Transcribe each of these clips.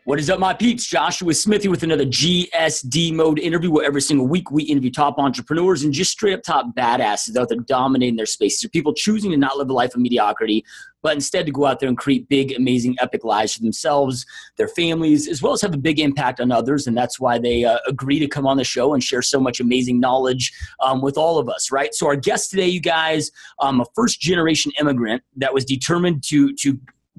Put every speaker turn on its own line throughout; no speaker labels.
What is up, my peeps? Joshua Smithy with another GSD mode interview where every single week we interview top entrepreneurs and just straight up top badasses out there dominating their spaces. They're people choosing to not live a life of mediocrity, but instead to go out there and create big, amazing, epic lives for themselves, their families, as well as have a big impact on others. And that's why they agree to come on the show and share so much amazing knowledge with all of us, right? So our guest today, you guys, a first-generation immigrant that was determined to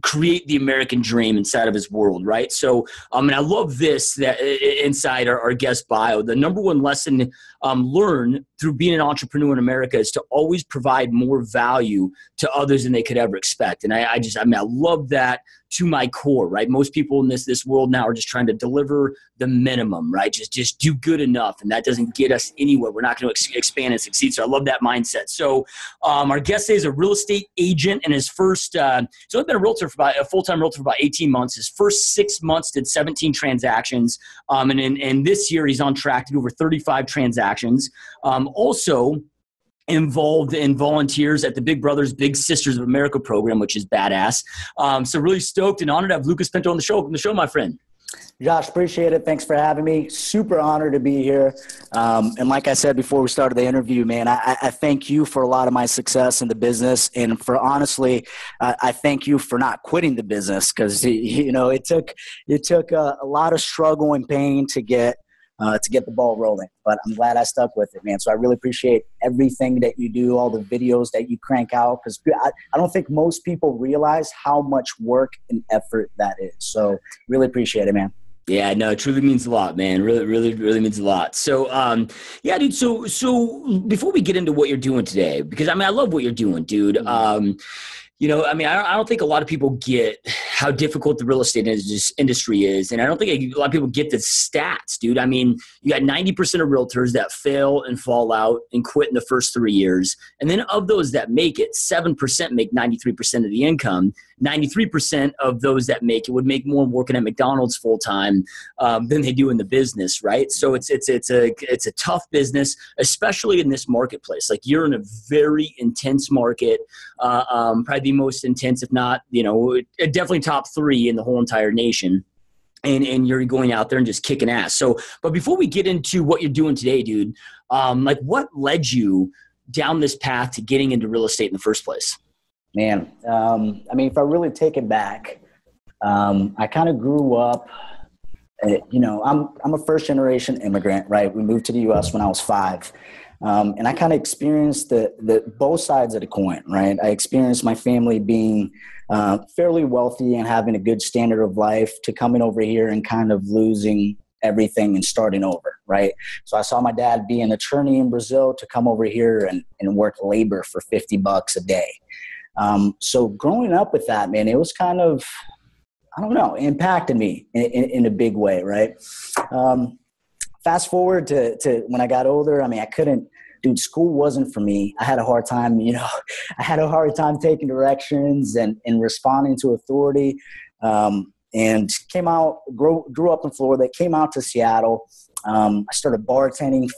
create the American dream inside of his world, right? So, and I love this that inside our guest bio, the number one lesson learned through being an entrepreneur in America is to always provide more value to others than they could ever expect. And I love that to my core, right? Most people in this world now are just trying to deliver the minimum, right? Just do good enough. And that doesn't get us anywhere. We're not going to expand and succeed. So I love that mindset. So our guest today is a real estate agent, and his first, he's only been a full-time realtor for about 18 months. His first 6 months did 17 transactions. And this year he's on track to do over 35 transactions. Also involved in volunteers at the Big Brothers Big Sisters of America program, which is badass. So really stoked and honored to have Lucas Pinto on the show. Welcome to the show, my friend.
Josh, appreciate it. Thanks for having me. Super honored to be here. And like I said before we started the interview, man, I thank you for a lot of my success in the business. And for honestly, I thank you for not quitting the business because, it took a lot of struggle and pain to get the ball rolling, but I'm glad I stuck with it, man. So I really appreciate everything that you do, all the videos that you crank out, because I don't think most people realize how much work and effort that is. So really appreciate it, man.
Yeah, no, it truly means a lot, man. Really, really, really means a lot. So, yeah, dude. So before we get into what you're doing today, because I love what you're doing, dude. I don't think a lot of people get how difficult the real estate industry is. And I don't think a lot of people get the stats, dude. I mean, you got 90% of realtors that fail and fall out and quit in the first 3 years. And then of those that make it, 7% make 93% of the income. 93% of those that make it would make more working at McDonald's full time than they do in the business, right? So it's a tough business, especially in this marketplace. Like, you're in a very intense market, probably the most intense, if not, definitely top 3 in the whole entire nation. And you're going out there and just kicking ass. So, but before we get into what you're doing today, dude, what led you down this path to getting into real estate in the first place?
Man, if I really take it back, I kind of grew up, I'm a first generation immigrant, right? We moved to the U.S. when I was 5. And I kind of experienced the both sides of the coin, right? I experienced my family being fairly wealthy and having a good standard of life, to coming over here and kind of losing everything and starting over, right? So I saw my dad be an attorney in Brazil to come over here and work labor for $50 a day. So growing up with that, man, it was kind of, it impacted me in a big way, right? Fast forward to when I got older, school wasn't for me. I had a hard time, taking directions and responding to authority. And grew up in Florida, came out to Seattle. I started bartending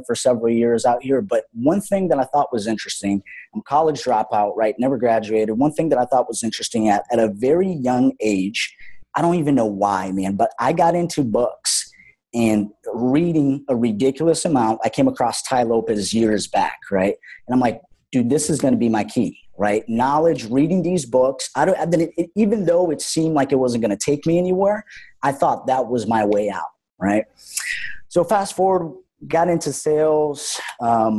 for several years out here. But one thing that I thought was interesting, I'm a college dropout, right? Never graduated. One thing that I thought was interesting at a very young age, I don't even know why, man, but I got into books and reading a ridiculous amount. I came across Ty Lopez years back, right? And I'm like, dude, this is going to be my key, right? Knowledge, reading these books. Even though it seemed like it wasn't going to take me anywhere, I thought that was my way out, right? So fast forward, got into sales. I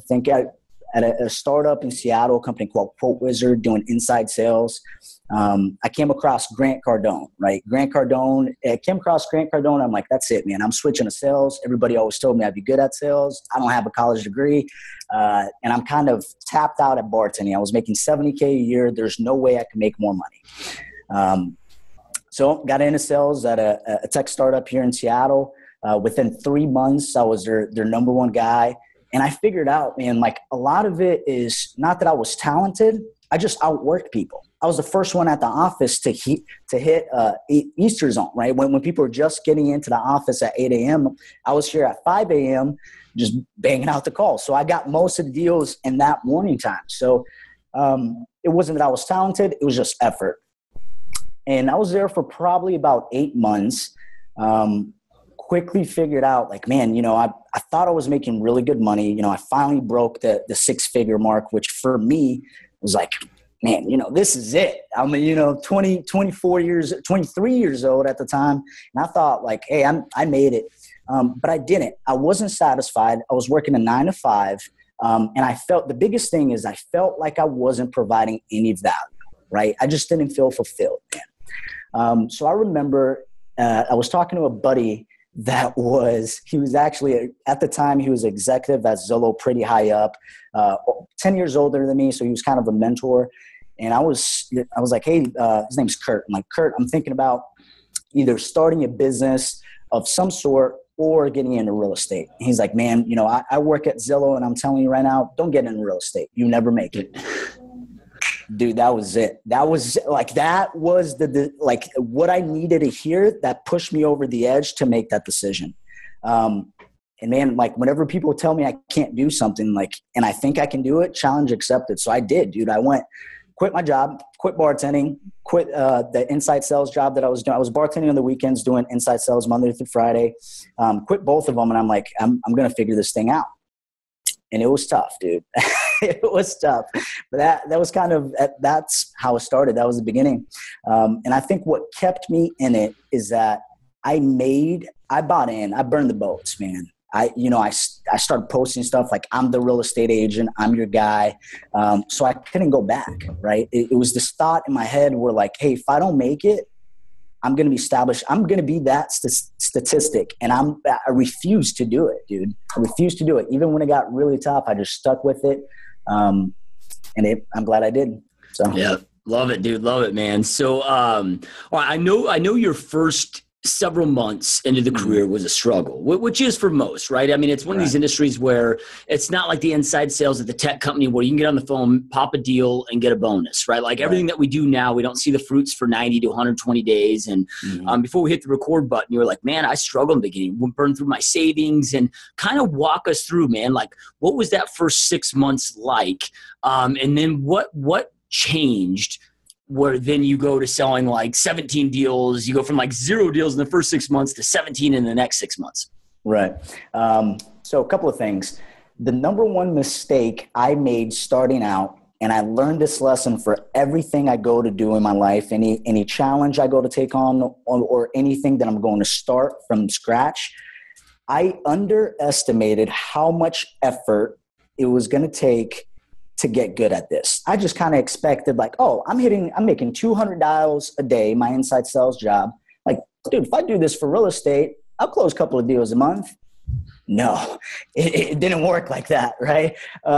think at a startup in Seattle, a company called Quote Wizard, doing inside sales. I came across Grant Cardone, right? I came across Grant Cardone. I'm like, that's it, man. I'm switching to sales. Everybody always told me I'd be good at sales. I don't have a college degree. And I'm kind of tapped out at bartending. I was making $70K a year. There's no way I could make more money. So got into sales at a tech startup here in Seattle. Within 3 months, I was their number one guy. And I figured out, man, like, a lot of it is not that I was talented. I just outworked people. I was the first one at the office to hit Easter zone, right? When people were just getting into the office at 8 a.m., I was here at 5 a.m. just banging out the calls. So I got most of the deals in that morning time. So it wasn't that I was talented. It was just effort. And I was there for probably about 8 months. Quickly figured out like, man, I thought I was making really good money. I finally broke the 6-figure mark, which for me was like, man, this is it. I'm 23 years old at the time. And I thought like, hey, I made it. But I didn't. I wasn't satisfied. I was working a 9 to 5. And I felt the biggest thing is I felt like I wasn't providing any value, right? I just didn't feel fulfilled, man. So I remember I was talking to a buddy he was actually, at the time, he was executive at Zillow, pretty high up, 10 years older than me. So he was kind of a mentor. And I was like, hey, his name's Kurt. I'm like, Kurt, I'm thinking about either starting a business of some sort or getting into real estate. And he's like, man, I work at Zillow, and I'm telling you right now, don't get into real estate. You never make it. Dude, that was it. That was the what I needed to hear that pushed me over the edge to make that decision. And man, like whenever people tell me I can't do something, and I think I can do it, challenge accepted. So I did, dude. I quit my job, quit bartending, quit the inside sales job that I was doing. I was bartending on the weekends, doing inside sales Monday through Friday. Quit both of them, and I'm like, I'm going to figure this thing out. And it was tough, dude. It was tough. But that was that's how it started. That was the beginning. And I think what kept me in it is that I bought in. I burned the boats, man. I started posting stuff like, I'm the real estate agent. I'm your guy. So I couldn't go back, right? It was this thought in my head where like, hey, if I don't make it, I'm going to be established. I'm going to be that statistic. And I refuse to do it, dude. I refuse to do it. Even when it got really tough, I just stuck with it. I'm glad I did. So
yeah, love it, dude. Love it, man. So, all right, I know your first several months into the career was a struggle, which is for most, right? I mean, it's one of these industries where it's not like the inside sales at the tech company where you can get on the phone, pop a deal, and get a bonus, right? Like everything that we do now, we don't see the fruits for 90 to 120 days. And before we hit the record button, you were like, man, I struggled in the beginning, burned through my savings, and kind of walk us through, man, like what was that first 6 months like? And then what changed where then you go to selling like 17 deals, you go from like 0 deals in the first 6 months to 17 in the next 6 months?
Right. So a couple of things. The number one mistake I made starting out, and I learned this lesson for everything I go to do in my life, any challenge I go to take on or anything that I'm going to start from scratch, I underestimated how much effort it was going to take to get good at this. I just kind of expected like, oh, I'm making 200 dials a day, my inside sales job. Like, dude, if I do this for real estate, I'll close a couple of deals a month. No, it didn't work like that, right?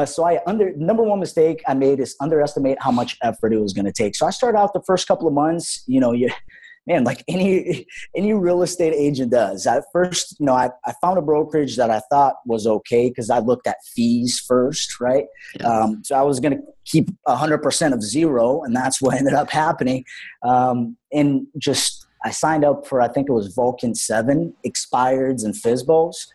So number one mistake I made is underestimate how much effort it was going to take. So I started out the first couple of months, man, like any real estate agent does. At first, I found a brokerage that I thought was okay because I looked at fees first, right? Yeah. So I was going to keep 100% of zero, and that's what ended up happening. And just I signed up for, I think it was Vulcan 7, expireds and FSBOs.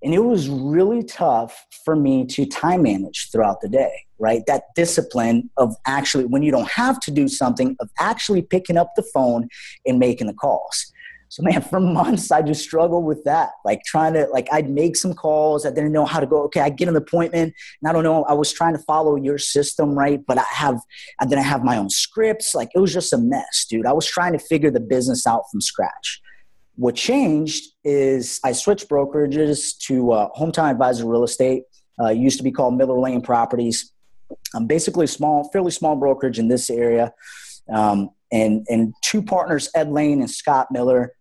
And it was really tough for me to time manage throughout the day, right? That discipline of actually, when you don't have to do something, of actually picking up the phone and making the calls. So man, for months, I just struggled with that. Like I'd make some calls. I didn't know how to go. Okay, I get an appointment and I don't know. I was trying to follow your system, right? But I didn't have my own scripts. Like it was just a mess, dude. I was trying to figure the business out from scratch. What changed is I switched brokerages to Hometown Advisor Real Estate. Used to be called Miller Lane Properties. Basically fairly small brokerage in this area. And two partners, Ed Lane and Scott Miller,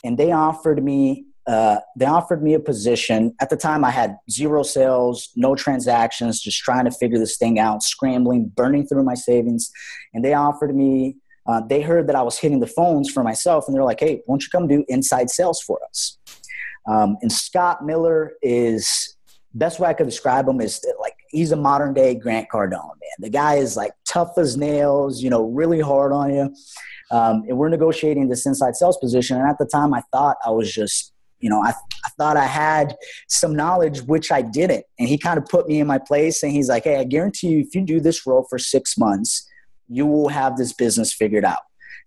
and they offered me a position. At the time, I had 0 sales, no transactions, just trying to figure this thing out, scrambling, burning through my savings. And they offered me. They heard that I was hitting the phones for myself, and they're like, hey, why don't you come do inside sales for us? And Scott Miller is, best way I could describe him is like, he's a modern day Grant Cardone, man. The guy is like tough as nails, really hard on you. And we're negotiating this inside sales position. And at the time I thought I was just, I thought I had some knowledge, which I didn't. And he kind of put me in my place, and he's like, hey, I guarantee you, if you do this role for 6 months, you will have this business figured out.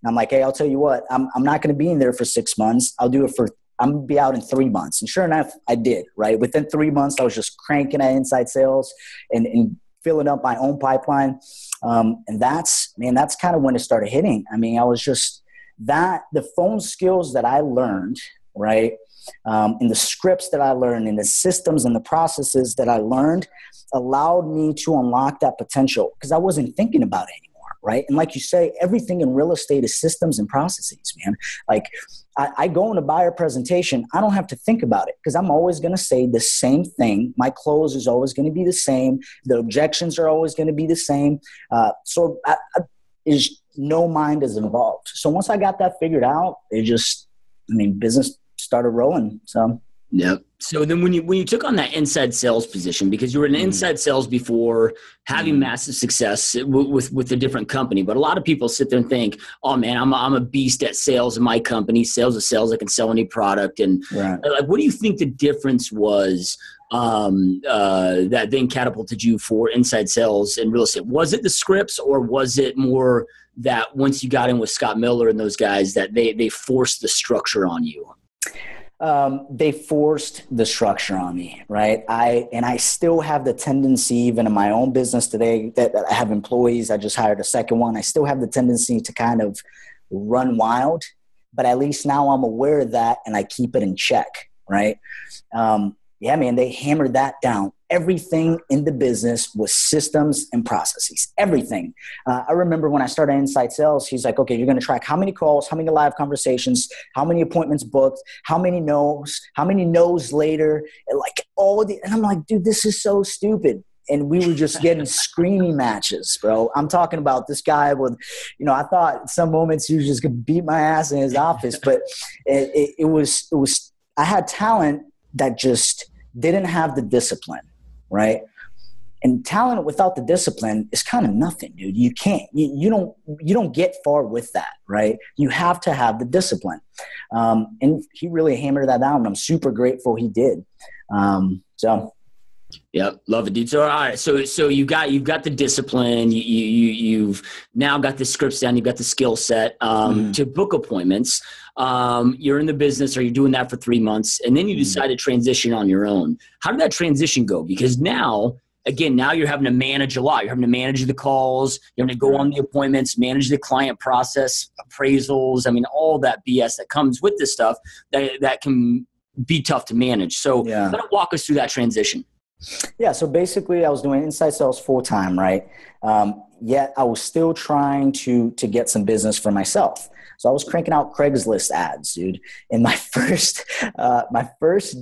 And I'm like, hey, I'll tell you what, I'm not going to be in there for 6 months. I'm going to be out in 3 months. And sure enough, I did, right? Within 3 months, I was just cranking at inside sales and filling up my own pipeline. And that's kind of when it started hitting. I mean, I was just the phone skills that I learned, right? And the scripts that I learned and the systems and the processes that I learned allowed me to unlock that potential because I wasn't thinking about it anymore, right? And like you say, everything in real estate is systems and processes, man. Like I go in a buyer presentation, I don't have to think about it because I'm always going to say the same thing. My close is always going to be the same. The objections are always going to be the same. So no mind is involved. So once I got that figured out, business started rolling. So
yep. So then when you took on that inside sales position, because you were in inside sales before, having massive success with a different company, but a lot of people sit there and think, oh man, I'm a beast at sales in my company. Sales is sales. I can sell any product. And like, what do you think the difference was that then catapulted you for inside sales in real estate? Was it the scripts, or was it more that once you got in with Scott Miller and those guys that they forced the structure on you?
They forced the structure on me, right? I still have the tendency, even in my own business today, that I have employees. I just hired a second one. I still have the tendency to kind of run wild, but at least now I'm aware of that and I keep it in check, right? Yeah, man, they hammered that down. Everything in the business was systems and processes, everything. I remember when I started Inside Sales, he's like, okay, you're going to track how many calls, how many live conversations, how many appointments booked, how many no's later, and I'm like, dude, this is so stupid. And we were just getting screaming matches, bro. I'm talking about this guy with, I thought some moments he was just going to beat my ass in his office, but it was, I had talent that just didn't have the discipline, right? And talent without the discipline is kind of nothing, dude. You can't, you don't get far with that, right? You have to have the discipline. And he really hammered that down, and I'm super grateful he did.
Yeah, love it, dude. So all right, so you've got the discipline. You've now got the scripts down. You've got the skill set to book appointments. You're in the business, or you're doing that for 3 months, and then you decide to transition on your own. How did that transition go? Because now you're having to manage a lot. You're having to manage the calls. You're having to go on the appointments, manage the client process, appraisals. I mean, all that BS that comes with this stuff that can be tough to manage. So kind of walk us through that transition.
Yeah. So basically I was doing inside sales full time, right? Yet I was still trying to get some business for myself. So I was cranking out Craigslist ads, dude. And my first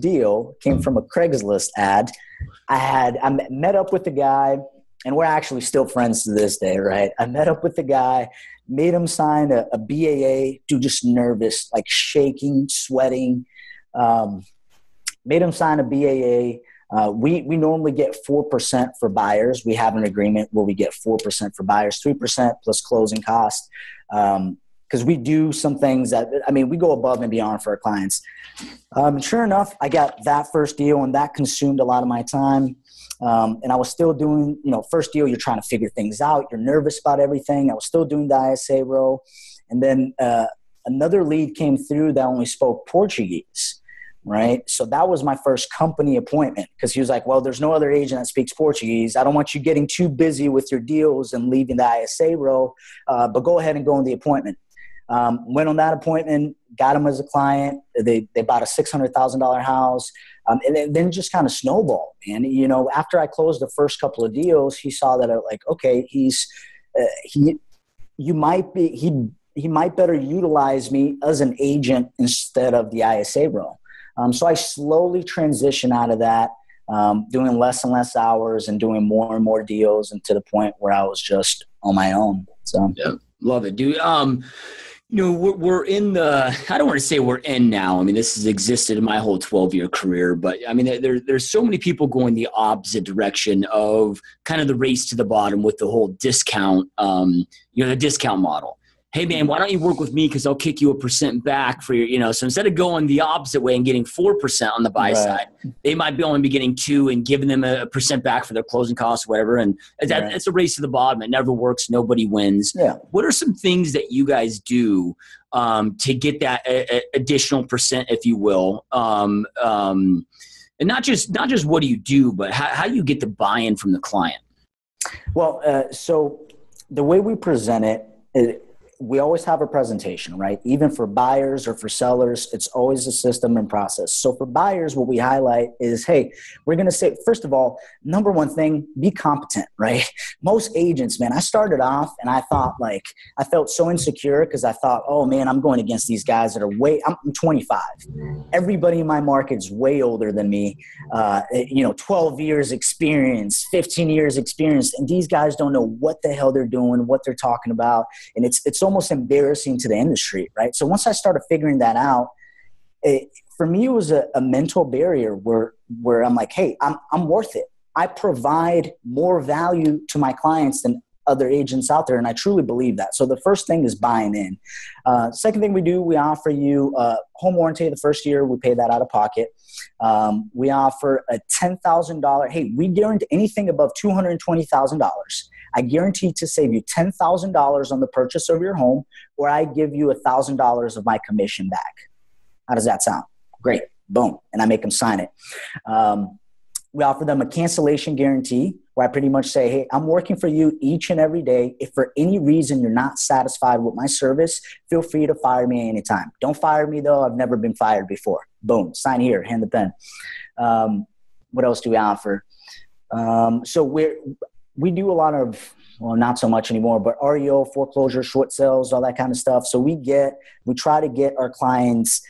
deal came from a Craigslist ad. I met up with the guy, and we're actually still friends to this day, right? I met up with the guy, made him sign a BAA, dude, just nervous, like shaking, sweating. Made him sign a BAA. We normally get 4% for buyers. We have an agreement where we get 4% for buyers, 3% plus closing costs. Because we do some things that, we go above and beyond for our clients. Sure enough, I got that first deal, and that consumed a lot of my time. And I was still doing, first deal, you're trying to figure things out. You're nervous about everything. I was still doing the ISA row. And then another lead came through that only spoke Portuguese. Right. So that was my first company appointment, because he was like, well, there's no other agent that speaks Portuguese. I don't want you getting too busy with your deals and leaving the ISA row, but go ahead and go on the appointment. Went on that appointment, got him as a client. They bought a $600,000 house. And then just kind of snowballed, man. After I closed the first couple of deals, he saw that okay, he might better utilize me as an agent instead of the ISA row. So I slowly transitioned out of that, doing less and less hours and doing more and more deals, and to the point where I was just on my own. So
yeah, love it, dude. We're in I don't want to say we're in now. This has existed in my whole 12-year career, but there's so many people going the opposite direction of kind of the race to the bottom with the whole discount, the discount model. hey man, why don't you work with me? Cause I'll kick you a percent back for your, so instead of going the opposite way and getting 4% on the buy side, they might be only be getting 2 and giving them a percent back for their closing costs, whatever. And it's a race to the bottom. It never works. Nobody wins.
Yeah.
What are some things that you guys do to get that additional percent, if you will? And not just what do you do, but how do you get the buy-in from the client?
Well, so the way we present it, we always have a presentation, right? Even for buyers or for sellers, it's always a system and process. So for buyers, what we highlight is, hey, we're going to say, first of all, number one thing, be competent, right? Most agents, man, I started off and I thought I felt so insecure because I thought, oh man, I'm going against these guys that are I'm 25. Everybody in my market's way older than me, 12 years experience, 15 years experience. And these guys don't know what the hell they're doing, what they're talking about. And it's almost embarrassing to the industry, right? So once I started figuring that out, for me, it was a mental barrier where I'm like, hey, I'm worth it. I provide more value to my clients than other agents out there, and I truly believe that. So the first thing is buying in. Second thing we do, we offer you home warranty the first year. We pay that out of pocket. We offer a $10,000. Hey, we guarantee anything above $220,000. I guarantee to save you $10,000 on the purchase of your home, or I give you $1,000 of my commission back. How does that sound? Great. Boom. And I make them sign it. We offer them a cancellation guarantee where I pretty much say, hey, I'm working for you each and every day. If for any reason you're not satisfied with my service, feel free to fire me anytime. Don't fire me though. I've never been fired before. Boom. Sign here. Hand the pen. What else do we offer? So we do a lot of, well, not so much anymore, but REO, foreclosure, short sales, all that kind of stuff. So we try to get our clients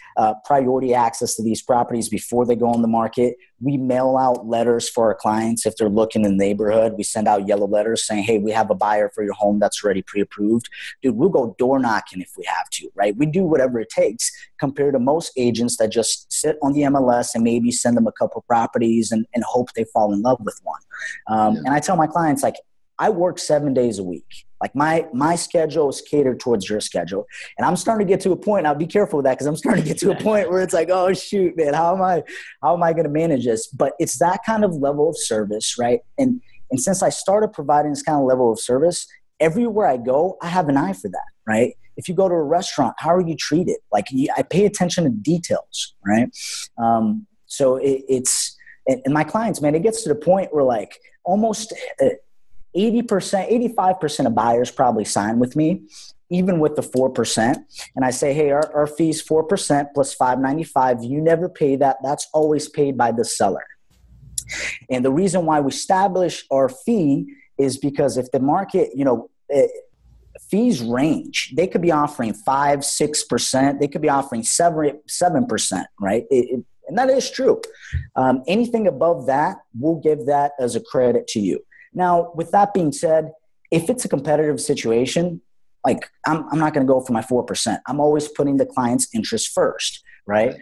priority access to these properties before they go on the market. We mail out letters for our clients if they're looking in the neighborhood. We send out yellow letters saying, hey, we have a buyer for your home that's already pre-approved. Dude, we'll go door knocking if we have to, right? We do whatever it takes compared to most agents that just sit on the MLS and maybe send them a couple properties and hope they fall in love with one. And I tell my clients, I work 7 days a week. My schedule is catered towards your schedule. And I'm starting to get to a point, I'll be careful with that because I'm starting to get to a point where it's like, oh shoot, man, how am I going to manage this? But it's that kind of level of service, right? And since I started providing this kind of level of service, everywhere I go, I have an eye for that, right? If you go to a restaurant, how are you treated? I pay attention to details, right? So it's my clients, man, it gets to the point where almost 80%, 85% of buyers probably sign with me, even with the 4%. And I say, hey, our fee's 4% plus $595. You never pay that. That's always paid by the seller. And the reason why we establish our fee is because if the market, fees range. They could be offering 5%, 6%. They could be offering 7%, right? And that is true. Anything above that, we'll give that as a credit to you. Now, with that being said, if it's a competitive situation, I'm not going to go for my 4%. I'm always putting the client's interest first, right?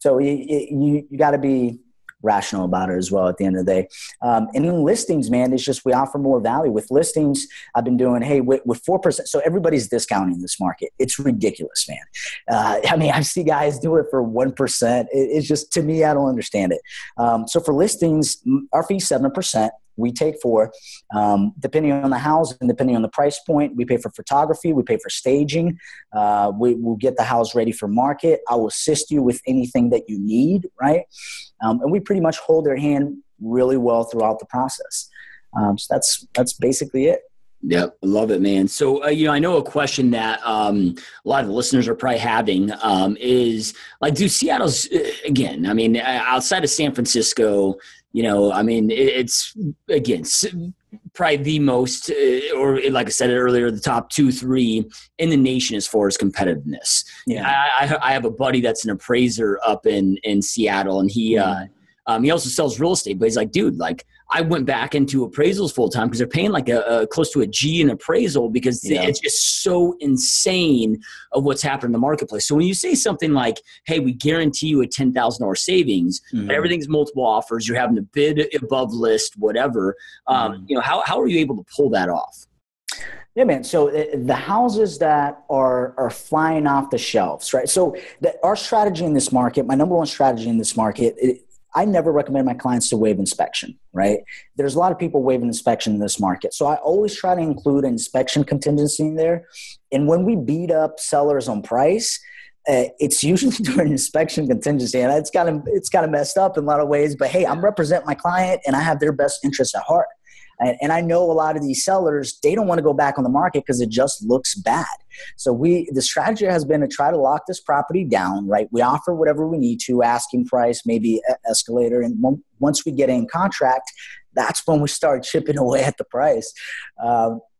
So you got to be rational about it as well at the end of the day. And in listings, man, it's just we offer more value. With listings, I've been doing, hey, with 4%. So everybody's discounting this market. It's ridiculous, man. I see guys do it for 1%. It's just, to me, I don't understand it. So for listings, our fee is 7%. We take 4, depending on the house and depending on the price point. We pay for photography. We pay for staging. We'll get the house ready for market. I will assist you with anything that you need, right? And we pretty much hold their hand really well throughout the process. So that's basically it.
Yep. I love it, man. So, I know a question that a lot of the listeners are probably having is do Seattle's, again, outside of San Francisco, it's, again, probably the most, or like I said earlier, the top 2, 3 in the nation as far as competitiveness. Yeah. I have a buddy that's an appraiser up in Seattle, and he also sells real estate, but he's like, dude, I went back into appraisals full time because they're paying close to a G in appraisal because it's just so insane of what's happened in the marketplace. So when you say something like, hey, we guarantee you a $10,000 savings, but everything's multiple offers, you're having to bid above list, whatever, how are you able to pull that off?
Yeah, man. So the houses that are flying off the shelves, right? So our strategy in this market, my number one strategy in this market, I never recommend my clients to waive inspection, right? There's a lot of people waiving inspection in this market. So I always try to include an inspection contingency in there. And when we beat up sellers on price, it's usually during inspection contingency. And it's kind of messed up in a lot of ways. But hey, I'm representing my client and I have their best interests at heart. And I know a lot of these sellers, they don't want to go back on the market because it just looks bad. So the strategy has been to try to lock this property down, right? We offer whatever we need to, asking price, maybe escalator. And once we get in contract, that's when we start chipping away at the price.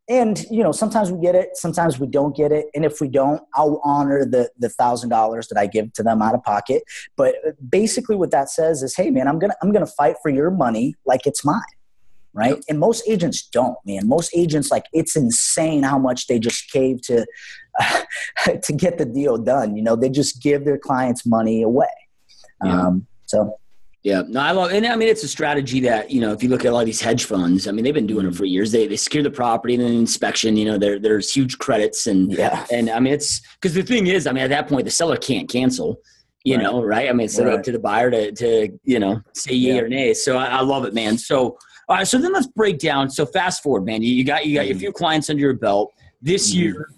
And, sometimes we get it, sometimes we don't get it. And if we don't, I'll honor the $1,000 that I give to them out of pocket. But basically what that says is, hey, man, I'm going to fight for your money like it's mine. Right. And most agents don't, man. Most agents, it's insane how much they just cave to get the deal done. They just give their clients money away.
Yeah. Yeah, no, I love, and I mean, it's a strategy that, if you look at a lot of these hedge funds, I mean, they've been doing it for years. They secure the property and then inspection, there's huge credits. And I mean, it's because the thing is, I mean, at that point, the seller can't cancel. Right? I mean, it's up to the buyer to say yay or nay. So I love it, man. So, all right. So then let's break down. So fast forward, man, you got your few clients under your belt this year.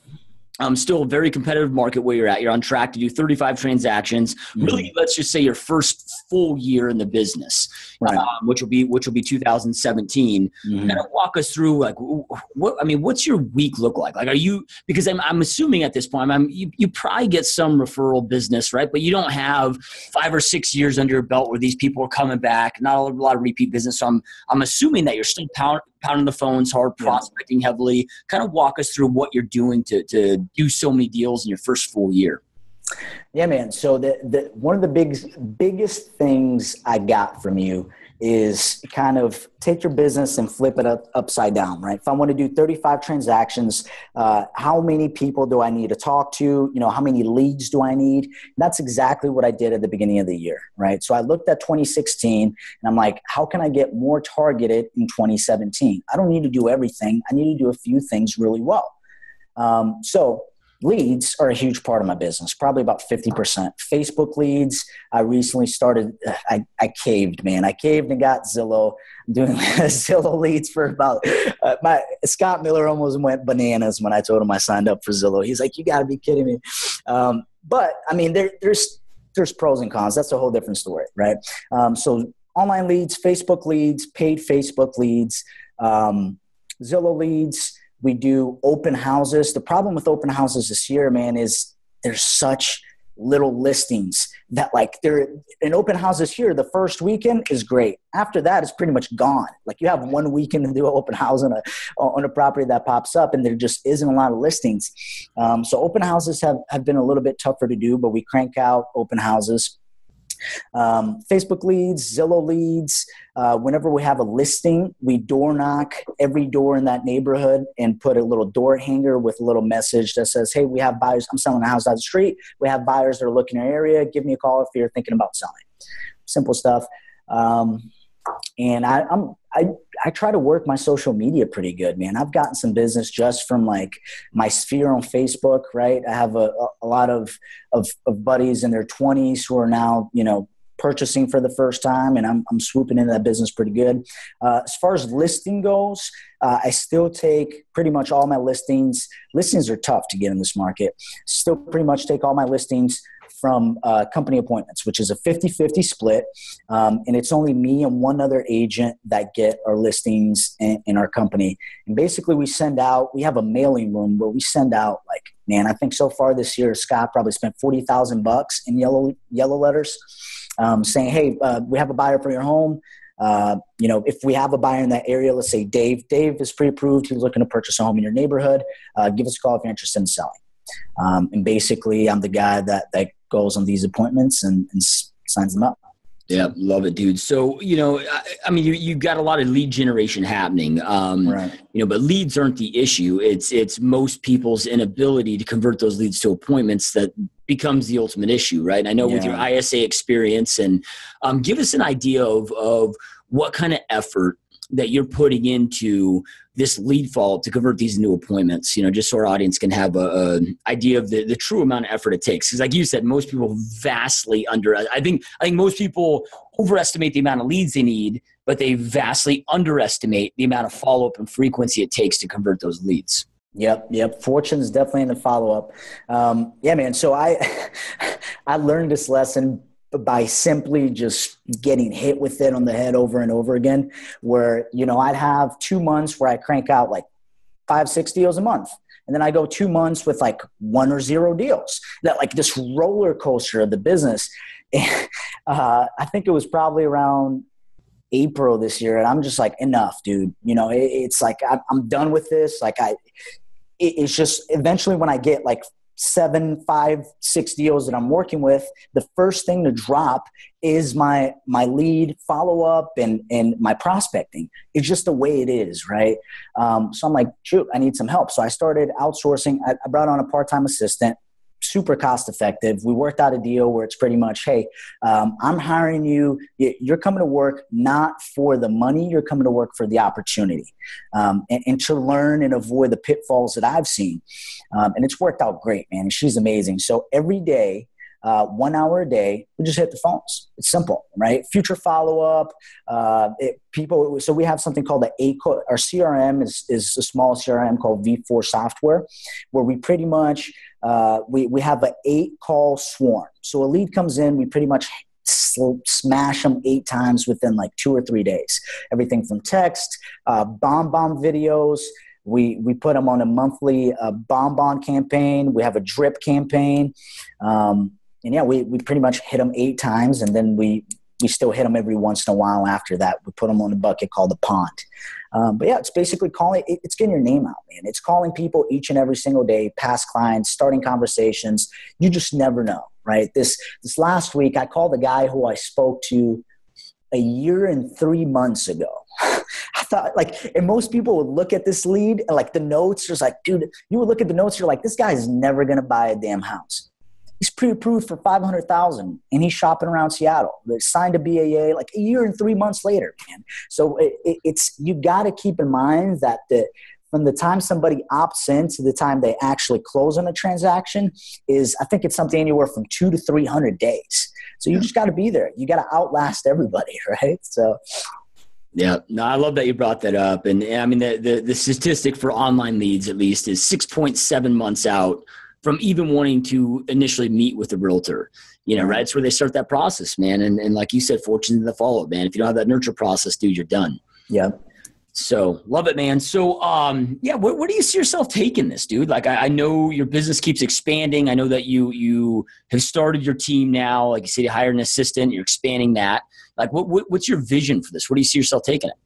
Still a very competitive market where you're at. You're on track to do 35 transactions. Really, let's just say your first full year in the business, which will be 2017. Kind of walk us through what's your week look like? Like, are you, because I'm assuming at this point, you probably get some referral business, right? But you don't have 5 or 6 years under your belt where these people are coming back. Not a lot of repeat business. So I'm assuming that you're still pounding the phones hard, prospecting heavily. Kind of walk us through what you're doing to do so many deals in your first full year.
Yeah, man. So one of the biggest things I got from you is kind of take your business and flip it upside down, right? If I want to do 35 transactions, how many people do I need to talk to? How many leads do I need? And that's exactly what I did at the beginning of the year, right? So I looked at 2016 and I'm like, how can I get more targeted in 2017? I don't need to do everything. I need to do a few things really well. So leads are a huge part of my business, probably about 50%. Facebook leads, I recently started, I caved, man. I caved and got Zillow. I'm doing Zillow leads for about, Scott Miller almost went bananas when I told him I signed up for Zillow. He's like, you got to be kidding me. But I mean, there's pros and cons. That's a whole different story, right? So online leads, Facebook leads, paid Facebook leads, Zillow leads. We do open houses. The problem with open houses this year, man, is there's such little listings that in open houses here, the first weekend is great. After that, it's pretty much gone. Like you have one weekend to do an open house on a property that pops up and there just isn't a lot of listings. So open houses have been a little bit tougher to do, but we crank out open houses. Facebook leads, Zillow leads. Whenever we have a listing, we door knock every door in that neighborhood and put a little door hanger with a little message that says, hey, we have buyers. I'm selling a house down the street. We have buyers that are looking in our area. Give me a call if you're thinking about selling. Simple stuff. And I try to work my social media pretty good, man. I've gotten some business just from my sphere on Facebook, right? I have a lot of buddies in their 20s who are now, purchasing for the first time, and I'm swooping into that business pretty good. As far as listing goes, I still take pretty much all my listings. Listings are tough to get in this market. Still pretty much take all my listings from company appointments, which is a 50-50 split. And it's only me and one other agent that get our listings in our company. And basically we have a mailing room where we send out I think so far this year, Scott probably spent $40,000 in yellow letters saying, hey, we have a buyer for your home. If we have a buyer in that area, let's say Dave is pre-approved. He's looking to purchase a home in your neighborhood. Give us a call if you're interested in selling. And basically I'm the guy that goes on these appointments and signs them up.
Yeah, love it, dude. So, I mean, you got a lot of lead generation happening, right. But leads aren't the issue. It's most people's inability to convert those leads to appointments that becomes the ultimate issue, right? And I know with your ISA experience, and give us an idea of what kind of effort that you're putting into this lead follow to convert these new appointments, just so our audience can have a idea of the true amount of effort it takes. Because like you said, most people vastly I think most people overestimate the amount of leads they need, but they vastly underestimate the amount of follow-up and frequency it takes to convert those leads.
Yep. Fortune's definitely in the follow-up. Yeah, man. So I learned this lesson by simply just getting hit with it on the head over and over again, where, I'd have 2 months where I crank out like 5-6 deals a month. And then I go 2 months with like 1 or 0 deals. That like this roller coaster of the business. I think it was probably around April this year. And I'm just like, enough, dude. It's like, I'm done with this. Like it's just eventually when I get like 7, 5, 6 deals that I'm working with, the first thing to drop is my lead follow-up and my prospecting. It's just the way it is, right? So I'm like, shoot, I need some help. So I started outsourcing. I brought on a part-time assistant, super cost effective. We worked out a deal where it's pretty much, hey, I'm hiring you. You're coming to work not for the money. You're coming to work for the opportunity and to learn and avoid the pitfalls that I've seen. And it's worked out great, man. She's amazing. So every day, 1 hour a day, we just hit the phones. It's simple, right? Future follow-up. So we have something called our CRM is a small CRM called V4 software, where we pretty much, we have an 8-call swarm. So a lead comes in, we pretty much smash them 8 times within like 2 or 3 days. Everything from text, bomb videos. We put them on a monthly bonbon campaign. We have a drip campaign. And yeah, we pretty much hit them 8 times, and then we still hit them every once in a while after that. We put them on a bucket called the pond. But yeah, it's basically it's getting your name out, man. It's calling people each and every single day, past clients, starting conversations. You just never know, right? This last week, I called a guy who I spoke to a year and 3 months ago. I thought and most people would look at this lead and like the notes, just like, dude, you would look at the notes, you're like, this guy is never going to buy a damn house. He's pre-approved for $500,000 and he's shopping around Seattle. They signed a BAA like a year and 3 months later, man. So it's you got to keep in mind that from the time somebody opts in to the time they actually close on a transaction I think it's something anywhere from 200 to 300 days. So you just got to be there. You got to outlast everybody, right? So.
Yeah, no, I love that you brought that up. And I mean, the statistic for online leads, at least, is 6.7 months out from even wanting to initially meet with a realtor, right? It's where they start that process, man. And like you said, fortune in the follow-up, man. If you don't have that nurture process, dude, you're done.
Yeah.
So love it, man. So, where do you see yourself taking this, dude? Like, I know your business keeps expanding. I know that you have started your team now. Like you said, you hired an assistant, you're expanding that. Like, what's your vision for this? Where do you see yourself taking it?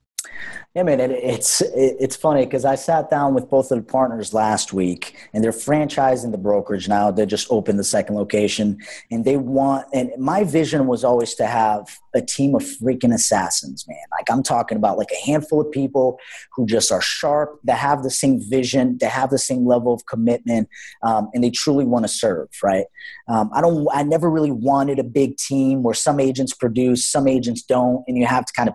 Yeah, man, it's funny because I sat down with both of the partners last week, and they're franchising the brokerage now. They just opened the second location, and and my vision was always to have a team of freaking assassins, man. Like I'm talking about like a handful of people who just are sharp, that have the same vision, that have the same level of commitment, and they truly want to serve, right? I never really wanted a big team where some agents produce, some agents don't, and you have to kind of,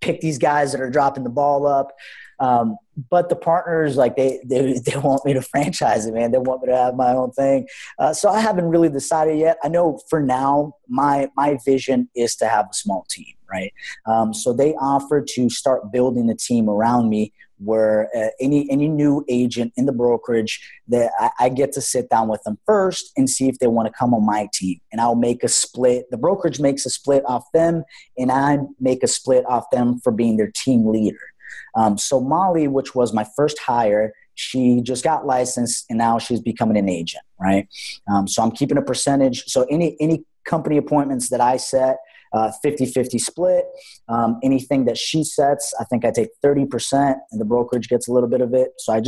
pick these guys that are dropping the ball up. But the partners, like they want me to franchise it, man. They want me to have my own thing. So I haven't really decided yet. I know for now, my vision is to have a small team, right? So they offered to start building a team around me where any new agent in the brokerage, that I get to sit down with them first and see if they want to come on my team. And I'll make a split. The brokerage makes a split off them, and I make a split off them for being their team leader. So Molly, which was my first hire, she just got licensed and now she's becoming an agent, right? So I'm keeping a percentage. So any company appointments that I set, 50-50 split. Anything that she sets, I think I take 30% and the brokerage gets a little bit of it. So I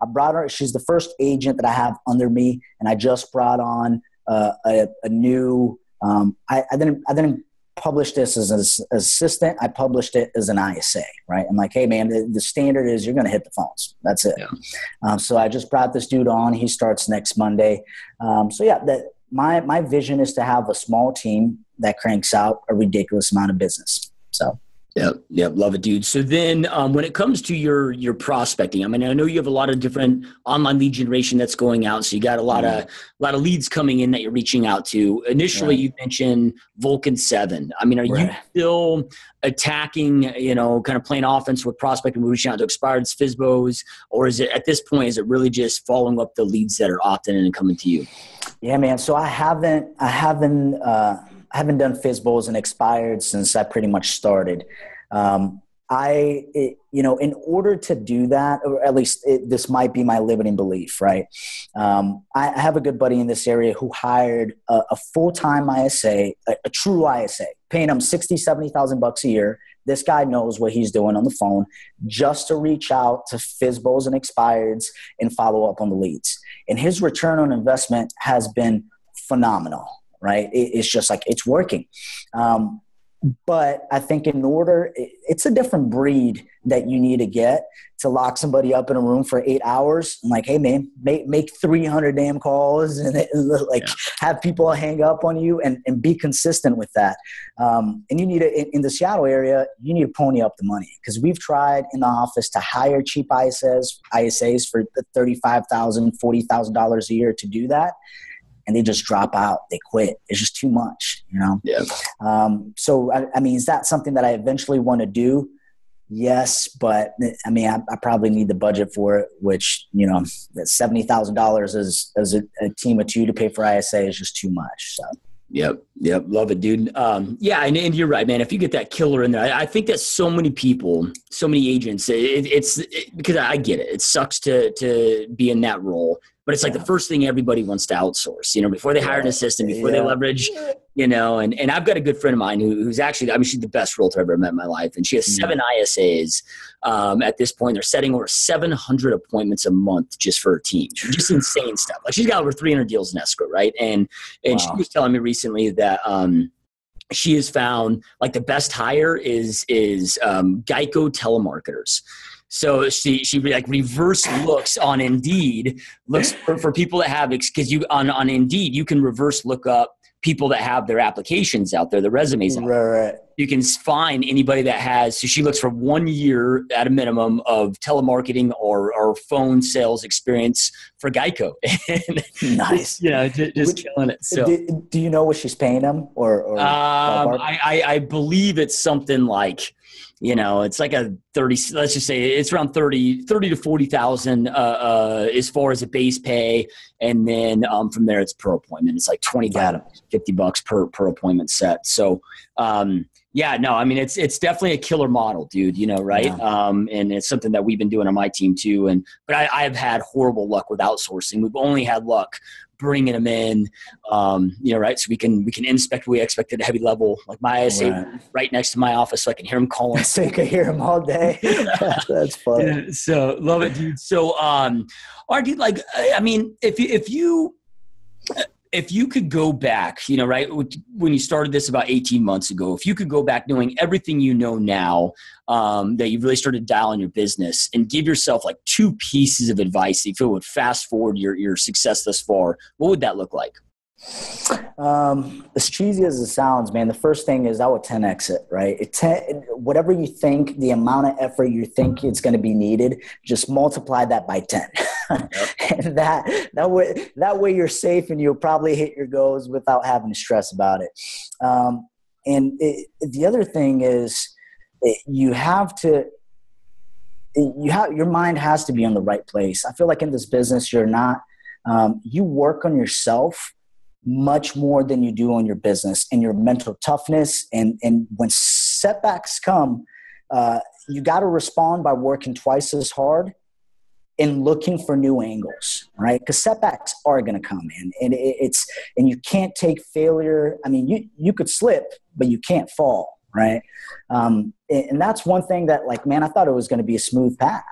brought her, she's the first agent that I have under me, and I just brought on a new, I didn't publish this as an assistant. I published it as an ISA, right? I'm like, hey man, the standard is you're going to hit the phones. That's it. Yeah. So I just brought this dude on. He starts next Monday. So yeah, my vision is to have a small team that cranks out a ridiculous amount of business. So
Yep. Love it, dude. So then when it comes to your prospecting, I mean, I know you have a lot of different online lead generation that's going out. So you got a lot of leads coming in that you're reaching out to. Initially, you mentioned Vulcan 7. I mean, are you still attacking, kind of playing offense with prospecting, reaching out to expireds, FSBOs, or is it at this point, is it really just following up the leads that are opting in and coming to you?
Yeah, man. So I haven't done FSBOs and expired since I pretty much started. In order to do that, or at least this might be my limiting belief, right? I have a good buddy in this area who hired a full-time ISA, a true ISA, paying him $60,000-$70,000 a year. This guy knows what he's doing on the phone just to reach out to FSBOs and expireds and follow up on the leads. And his return on investment has been phenomenal, right? It's just like, it's working. But I think it's a different breed that you need to get to lock somebody up in a room for 8 hours. I'm like, hey man, make 300 damn calls and have people hang up on you and be consistent with that. And you need in the Seattle area, you need to pony up the money, because we've tried in the office to hire cheap ISAs for $35,000, $40,000 a year to do that. And they just drop out. They quit. It's just too much,
Yeah.
So, I mean, is that something that I eventually want to do? Yes. But I mean, I probably need the budget for it, which, $70,000 as a team of two to pay for ISA is just too much. So.
Yep. Love it, dude. And you're right, man. If you get that killer in there, I think that so many people, so many agents, it's because I get it. It sucks to be in that role. But it's like the first thing everybody wants to outsource, before they hire an assistant, before they leverage, and I've got a good friend of mine who's actually, I mean, she's the best realtor I've ever met in my life. And she has 7 ISAs. At this point, they're setting over 700 appointments a month just for her team. Just insane stuff. Like, she's got over 300 deals in escrow, right? And she was telling me recently that, she has found like the best hire is Geico telemarketers. So she like reverse looks on Indeed, looks for people that have, because you on Indeed, you can reverse look up people that have their applications out there, the resumes out there.
Right.
You can find anybody that has, so she looks for 1 year at a minimum of telemarketing or phone sales experience for Geico.
Nice.
Just killing it. So
do you know what she's paying them or
I believe it's something like, it's like a 30, let's just say it's around 30 to 40,000, as far as a base pay. And then, from there it's per appointment. It's like $25, $50 per appointment set. So, I mean, it's definitely a killer model, dude, right? Yeah. And it's something that we've been doing on my team too. But I've had horrible luck with outsourcing. We've only had luck bringing them in, right? So we can inspect. We expect at a heavy level, like my ISA right next to my office, so I can hear him calling.
So you can hear him all day. That's funny.
Yeah, so love it, dude. So, Artie, like, I mean, if you could go back, right, when you started this about 18 months ago, if you could go back knowing everything you know now, that you've really started dialing your business, and give yourself like 2 pieces of advice that you feel would fast forward your success thus far, what would that look like?
As cheesy as it sounds, man, the first thing is I would 10X it, right? Whatever you think, the amount of effort you think it's going to be needed, just multiply that by 10. And that way you're safe, and you'll probably hit your goals without having to stress about it. The other thing is your mind has to be in the right place. I feel like in this business, you're not, you work on yourself much more than you do on your business and your mental toughness. And when setbacks come, you got to respond by working twice as hard and looking for new angles, right? Because setbacks are going to come in, and you can't take failure. I mean, you could slip, but you can't fall, right? And that's one thing that, like, man, I thought it was going to be a smooth path,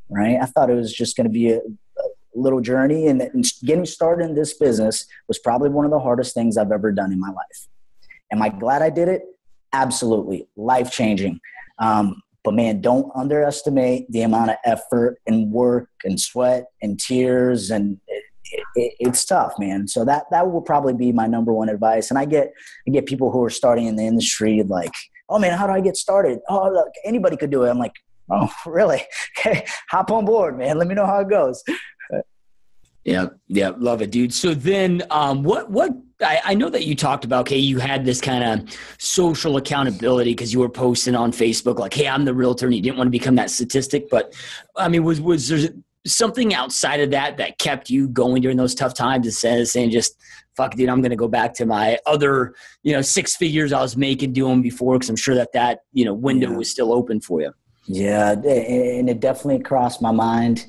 right? I thought it was just going to be a little journey, and getting started in this business was probably one of the hardest things I've ever done in my life. Am I glad I did it? Absolutely. Life-changing. But man, don't underestimate the amount of effort and work and sweat and tears, and it's tough, man. So that will probably be my number one advice. And I get people who are starting in the industry, like oh man, how do I get started? Oh, look, anybody could do it. I'm like, oh, really? Okay, hop on board, man. Let me know how it goes.
Yeah. Love it, dude. So then I know that you talked about, okay, you had this kind of social accountability because you were posting on Facebook like, hey, I'm the realtor, and you didn't want to become that statistic. But I mean, was there something outside of that kept you going during those tough times, instead of saying just, fuck, dude, I'm going to go back to my other, 6 figures I was making doing before, because I'm sure that window was still open for you. Yeah,
and it definitely crossed my mind.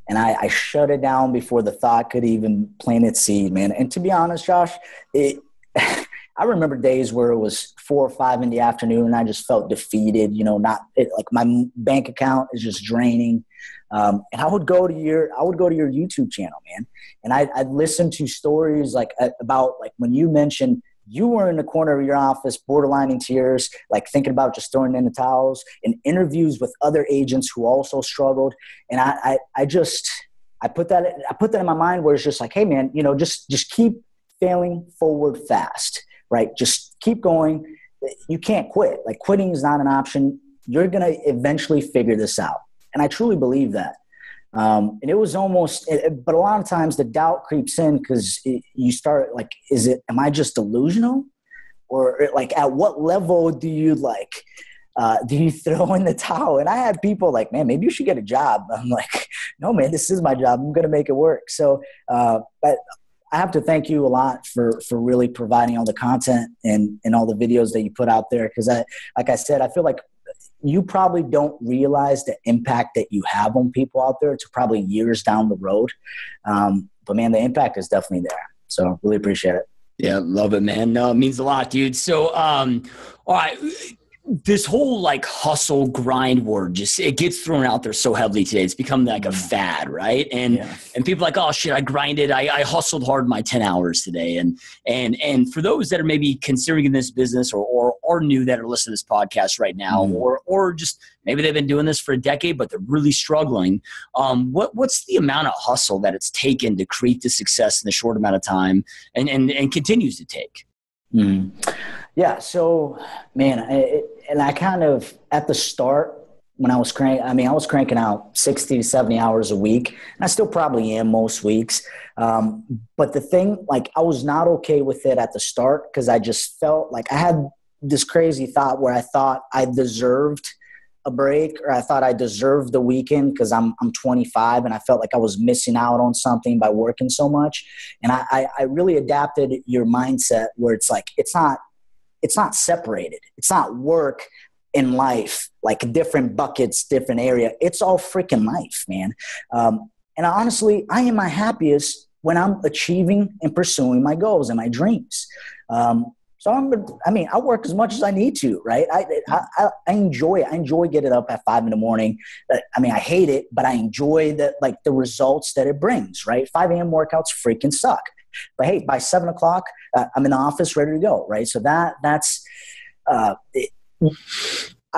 And I shut it down before the thought could even plant its seed, man. And to be honest, Josh, I remember days where it was 4 or 5 in the afternoon and I just felt defeated, like my bank account is just draining. And I would go to your YouTube channel, man. And I'd listen to stories like about like when you mentioned you were in the corner of your office, borderline in tears, like thinking about just throwing in the towels, and interviews with other agents who also struggled. And I put that in my mind where it's just like, hey man, just keep failing forward fast, right? Just keep going. You can't quit. Like quitting is not an option. You're going to eventually figure this out. And I truly believe that. And it was but a lot of times the doubt creeps in because you start like, am I just delusional? Or like, at what level do you throw in the towel? And I had people like, man, maybe you should get a job. I'm like, no, man, this is my job. I'm going to make it work. So, but I have to thank you a lot for really providing all the content and all the videos that you put out there. Cause like I said, I feel like you probably don't realize the impact that you have on people out there to probably years down the road. But man, the impact is definitely there. So really appreciate it.
Yeah. Love it, man. No, it means a lot, dude. So, all right. This whole like hustle grind word, it gets thrown out there so heavily today. It's become like a fad, right? And people are like, oh shit, I grinded. I hustled hard my 10 hours today. And for those that are maybe considering this business or new that are listening to this podcast right now, or just maybe they've been doing this for a decade, but they're really struggling. What's the amount of hustle that it's taken to create the success in a short amount of time and continues to take?
Yeah. So, man, I kind of, at the start, when I was cranking out 60 to 70 hours a week, and I still probably am most weeks. But the thing, like, I was not okay with it at the start because I just felt like I had this crazy thought where I thought I deserved a break, or I thought I deserved the weekend because I'm 25 and I felt like I was missing out on something by working so much. And I really adapted your mindset where it's like, it's not separated. It's not work and life, like different buckets, different area. It's all freaking life, man. And honestly, I am my happiest when I'm achieving and pursuing my goals and my dreams. So I work as much as I need to, right? I enjoy it. I enjoy getting up at 5 a.m. I hate it, but I enjoy the results that it brings, right? 5 a.m. workouts freaking suck. But hey, by 7 o'clock, I'm in the office ready to go, right? So that's I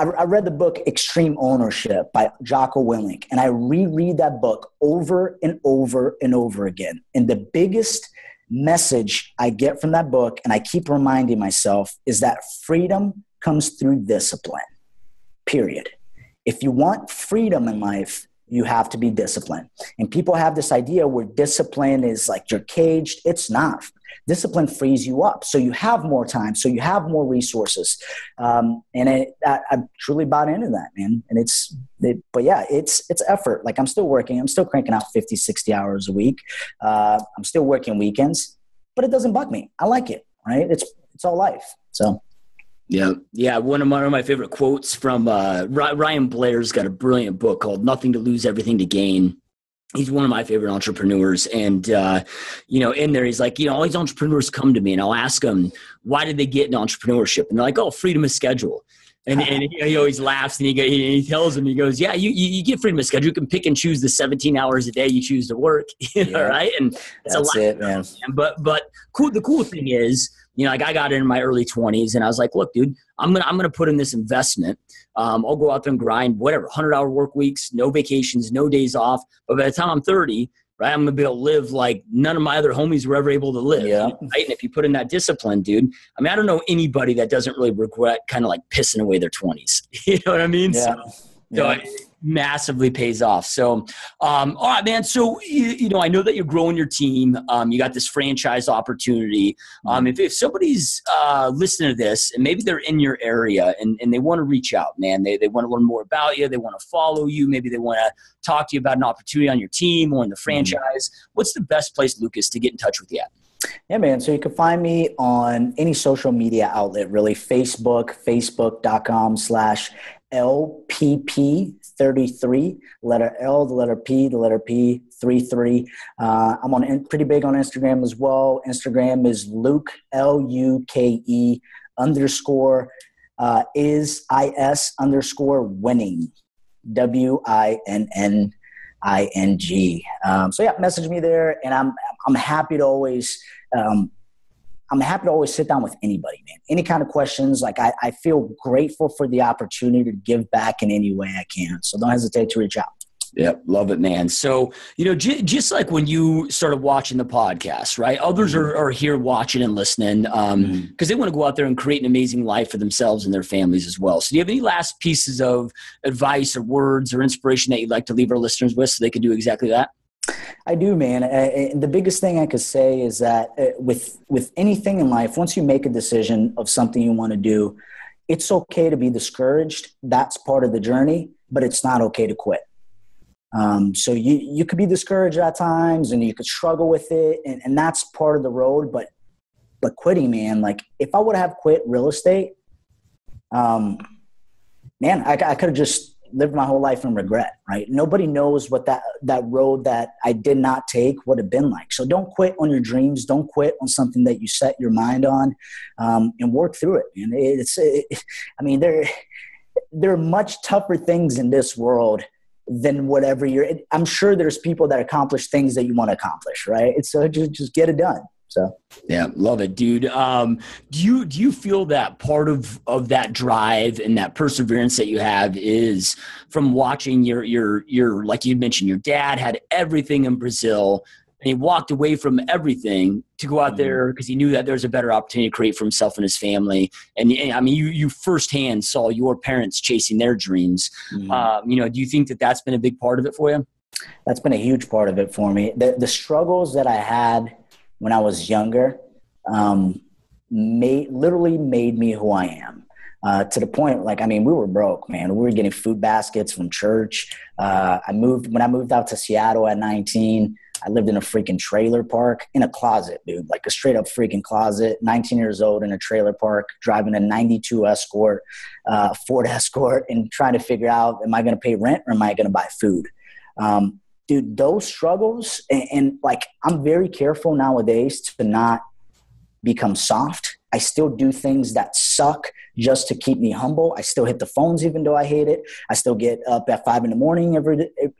read the book Extreme Ownership by Jocko Willink, and I reread that book over and over and over again. And the biggest message I get from that book, and I keep reminding myself, is that freedom comes through discipline, period. If you want freedom in life, you have to be disciplined. And people have this idea where discipline is like you're caged. It's not. Discipline frees you up. So you have more time. So you have more resources. I truly bought into that, man. And it's effort. Like I'm still working. I'm still cranking out 50, 60 hours a week. I'm still working weekends, but it doesn't bug me. I like it, right? It's all life. So.
Yeah. One of my favorite quotes from Ryan Blair's got a brilliant book called Nothing to Lose, Everything to Gain. He's one of my favorite entrepreneurs. And, in there, he's like, all these entrepreneurs come to me and I'll ask them, why did they get into entrepreneurship? And they're like, oh, freedom of schedule. And he always laughs and he tells them, he goes, yeah, you get freedom of schedule. You can pick and choose the 17 hours a day you choose to work. Right? And it's
that's it, man.
But the cool thing is, I got in my early 20s and I was like, look, dude, I'm going to put in this investment. I'll go out there and grind, whatever, 100-hour work weeks, no vacations, no days off. But by the time I'm 30, right? I'm going to be able to live like none of my other homies were ever able to live.
Yeah.
Right? And if you put in that discipline, dude, I mean, I don't know anybody that doesn't really regret kind of like pissing away their 20s. You know what I mean?
Yeah.
So it massively pays off. So, all right, man. So, you know, I know that you're growing your team. You got this franchise opportunity. If somebody's listening to this and maybe they're in your area and they want to reach out, man, they want to learn more about you. They want to follow you. Maybe they want to talk to you about an opportunity on your team or in the franchise. What's the best place, Lucas, to get in touch with you at?
Yeah, man. So you can find me on any social media outlet, really. Facebook.com/LPP33, letter L, the letter P, the letter P, 33. I'm pretty big on Instagram as well. Instagram is Luke, LUKE _ is IS _ winning, WINNING. So yeah, message me there, and I'm happy to always sit down with anybody, man. Any kind of questions. Like I feel grateful for the opportunity to give back in any way I can. So don't hesitate to reach out.
Yep. Love it, man. So, you know, just like when you started watching the podcast, right? Others are here watching and listening because they want to go out there and create an amazing life for themselves and their families as well. So do you have any last pieces of advice or words or inspiration that you'd like to leave our listeners with so they can do exactly that?
I do, man. And the biggest thing I could say is that with anything in life, once you make a decision of something you want to do, it's okay to be discouraged. That's part of the journey, but it's not okay to quit. So you could be discouraged at times and you could struggle with it, and that's part of the road, but quitting, man, like if I would have quit real estate, man, I could have just lived my whole life in regret, right? Nobody knows what that road that I did not take would have been like. So don't quit on your dreams. Don't quit on something that you set your mind on, and work through it. And there are much tougher things in this world than whatever I'm sure there's people that accomplish things that you want to accomplish, right? So just get it done. So
yeah, love it, dude. Do you feel that part of that drive and that perseverance that you have is from watching your like you mentioned, your dad had everything in Brazil and he walked away from everything to go out there because he knew that there's a better opportunity to create for himself and his family. And I mean, you firsthand saw your parents chasing their dreams. You know, do you think that that's been a big part of it for you?
That's been a huge part of it for me. The struggles that I had when I was younger literally made me who I am. To the point, like, I mean, we were broke, man. We were getting food baskets from church. When I moved out to Seattle at 19, I lived in a freaking trailer park in a closet, dude, like a straight up freaking closet, 19 years old in a trailer park, driving a 92 Escort, Ford Escort, and trying to figure out, am I going to pay rent or am I going to buy food? Dude, those struggles, and like, I'm very careful nowadays to not become soft. I still do things that suck just to keep me humble. I still hit the phones even though I hate it. I still get up at 5 a.m.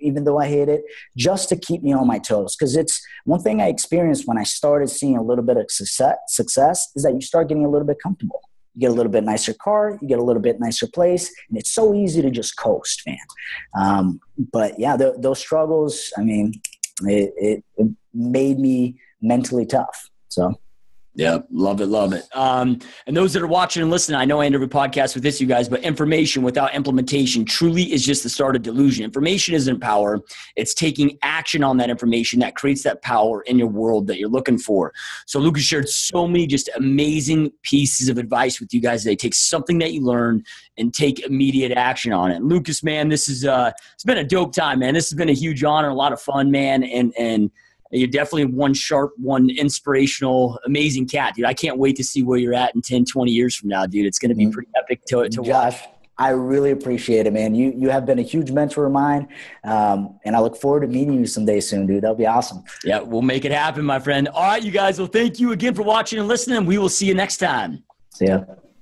even though I hate it, just to keep me on my toes. Because it's one thing I experienced when I started seeing a little bit of success is that you start getting a little bit comfortable. You get a little bit nicer car, you get a little bit nicer place, and it's so easy to just coast, man. But yeah, those struggles, I mean, it made me mentally tough. So.
Yeah, love it, love it. And those that are watching and listening, I know I end every podcast with this, you guys, but information without implementation truly is just the start of delusion. Information isn't power. It's taking action on that information that creates that power in your world that you're looking for. So Lucas shared so many just amazing pieces of advice with you guys today. Take something that you learned and take immediate action on it. Lucas, man, this is it's been a dope time, man. This has been a huge honor, a lot of fun, man, and you're definitely one sharp, one inspirational, amazing cat, dude. I can't wait to see where you're at in 10, 20 years from now, dude. It's going to be pretty epic to
Josh,
watch.
I really appreciate it, man. You have been a huge mentor of mine, and I look forward to meeting you someday soon, dude. That'll be awesome.
Yeah, we'll make it happen, my friend. All right, you guys. Well, thank you again for watching and listening. We will see you next time.
See ya.